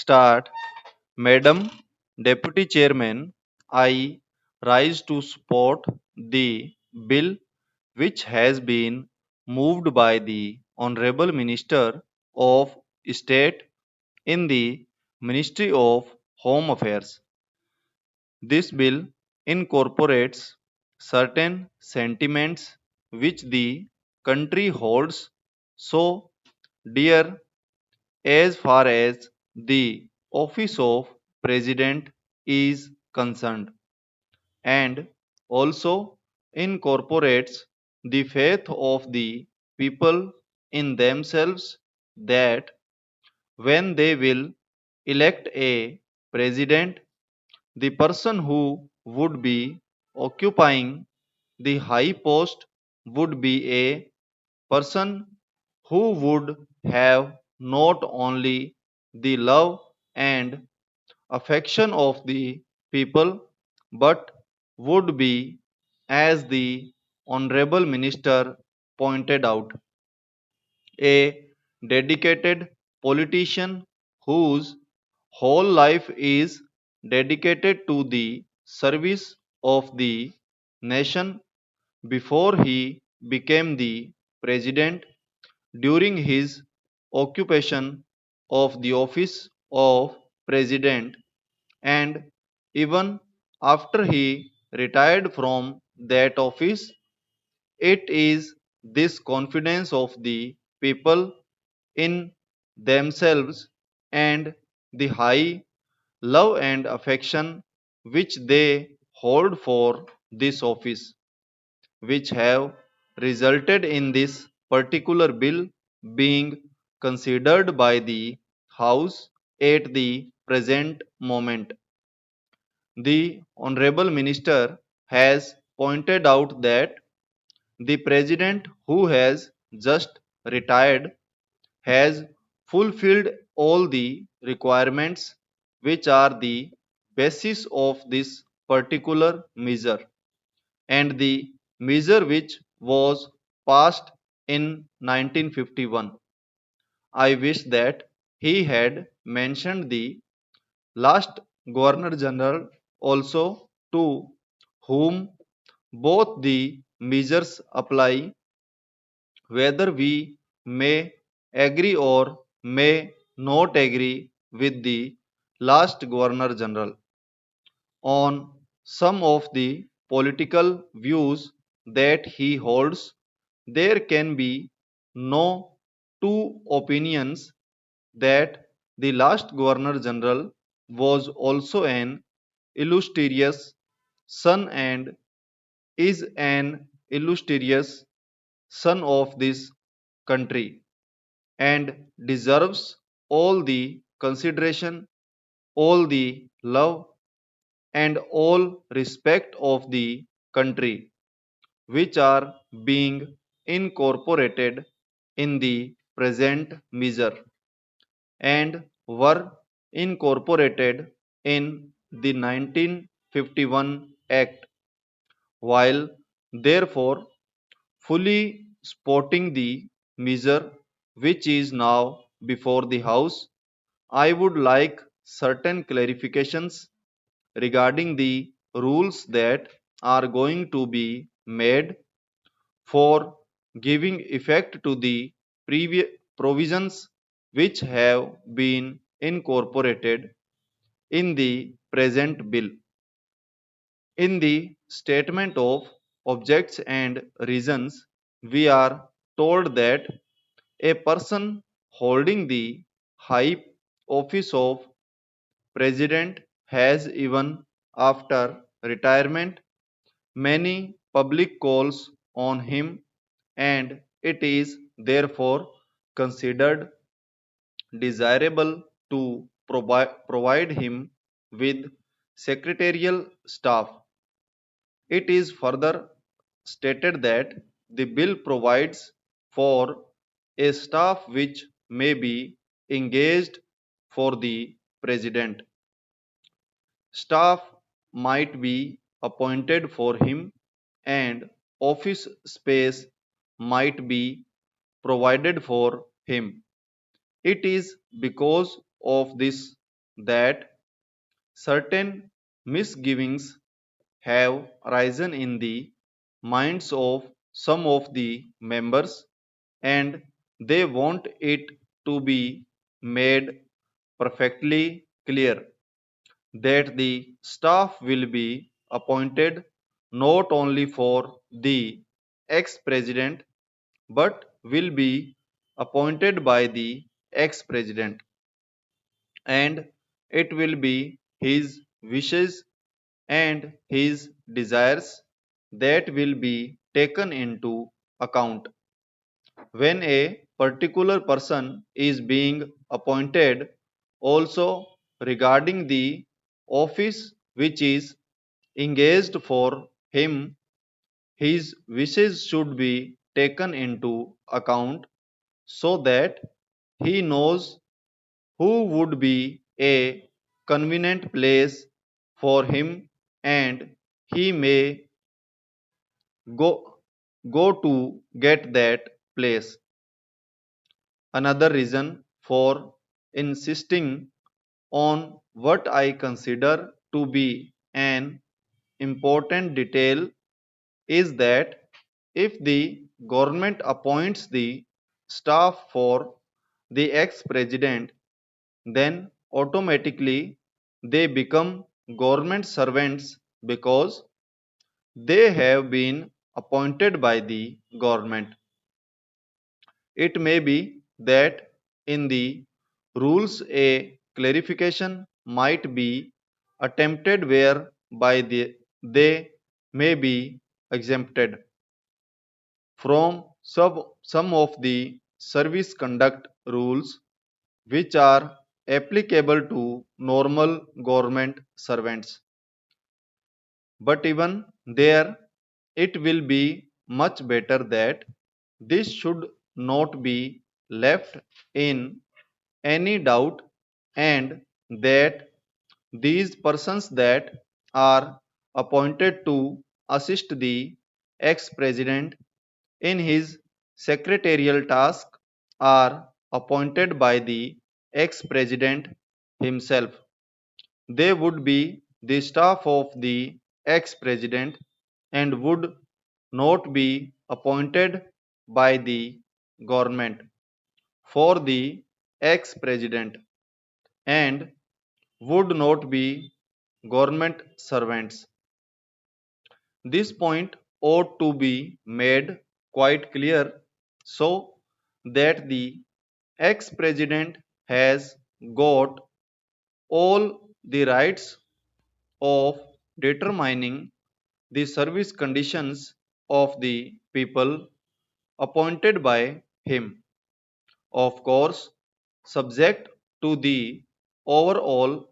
start. Madam Deputy Chairman, I rise to support the bill which has been moved by the Honorable Minister of State in the Ministry of Home Affairs. This bill incorporates certain sentiments which the country holds so dear as far as the office of president is concerned, and also incorporates the faith of the people in themselves that when they will elect a president, the person who would be occupying the high post would be a person who would have not only the love and affection of the people but would be, as the Honorable Minister pointed out, a dedicated politician whose whole life is dedicated to the service of the nation before he became the president. During his occupation of the office of president, and even after he retired from that office, it is this confidence of the people in themselves and the high love and affection which they hold for this office which have resulted in this particular bill being considered by the House at the present moment. The Honorable Minister has pointed out that the President who has just retired has fulfilled all the requirements which are the basis of this particular measure, and the measure which was passed in 1951. I wish that he had mentioned the last Governor General also, to whom both the measures apply, whether we may agree or may not agree with the last Governor General on some of the political views that he holds. There can be no two opinions that the last Governor General was also an illustrious son and is an illustrious son of this country and deserves all the consideration, all the love, and all respect of the country which are being incorporated in the present measure and were incorporated in the 1951 Act. While therefore fully supporting the measure which is now before the House, I would like certain clarifications regarding the rules that are going to be made for giving effect to the previous provisions which have been incorporated in the present bill. In the statement of objects and reasons, we are told that a person holding the high office of president has, even after retirement, many public calls on him, and it is therefore considered desirable to provide him with secretarial staff. It is further stated that the bill provides for a staff which may be engaged for the president. Staff might be appointed for him, and office space might be provided for him. It is because of this that certain misgivings have arisen in the minds of some of the members, and they want it to be made perfectly clear that the staff will be appointed not only for the ex-president but will be appointed by the ex-president, and it will be his wishes and his desires that will be taken into account when a particular person is being appointed. Also, regarding the office which is engaged for him, his wishes should be taken into account so that he knows who would be a convenient place for him, and he may go, go to get that place. Another reason for insisting on what I consider to be an important detail is that if the government appoints the staff for the ex-president, then automatically they become government servants because they have been appointed by the government. It may be that in the rules a clarification might be attempted whereby they may be exempted from some of the service conduct rules which are applicable to normal government servants. But even there, it will be much better that this should not be left in any doubt, and that these persons that are appointed to assist the ex-president in his secretarial task are appointed by the ex-president himself. They would be the staff of the ex-president and would not be appointed by the government for the ex-president and would not be government servants. This point ought to be made quite clear so that the ex-president has got all the rights of determining the service conditions of the people appointed by him. Of course, subject to the overall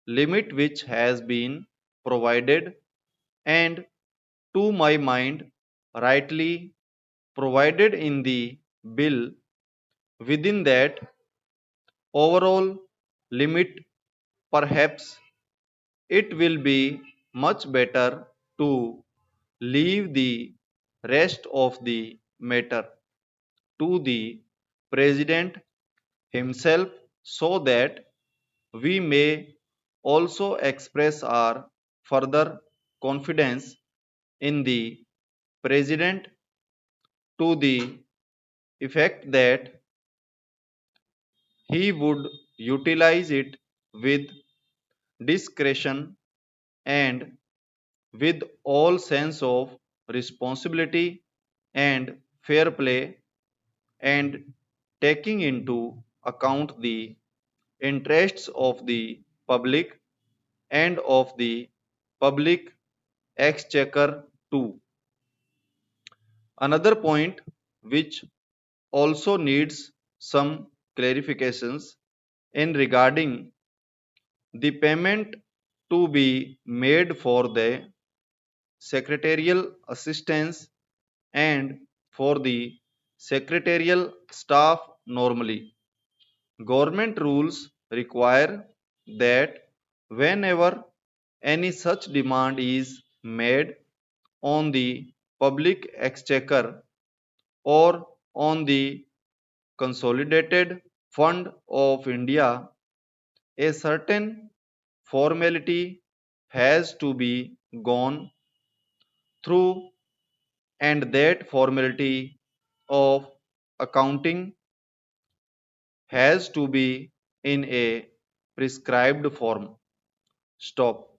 limit which has been provided and to my mind rightly provided in the bill. Within that overall limit, perhaps it will be much better to leave the rest of the matter to the president himself so that we may also express our further confidence in the president to the effect that he would utilize it with discretion and with all sense of responsibility and fair play, and taking into account the interests of the public and of the public exchequer too. Another point which also needs some clarifications in regarding the payment to be made for the secretarial assistance and for the secretarial staff normally. Government rules require that whenever any such demand is made on the public exchequer or on the consolidated fund of India, A certain formality has to be gone through, and that formality of accounting has to be in a prescribed form. Stop.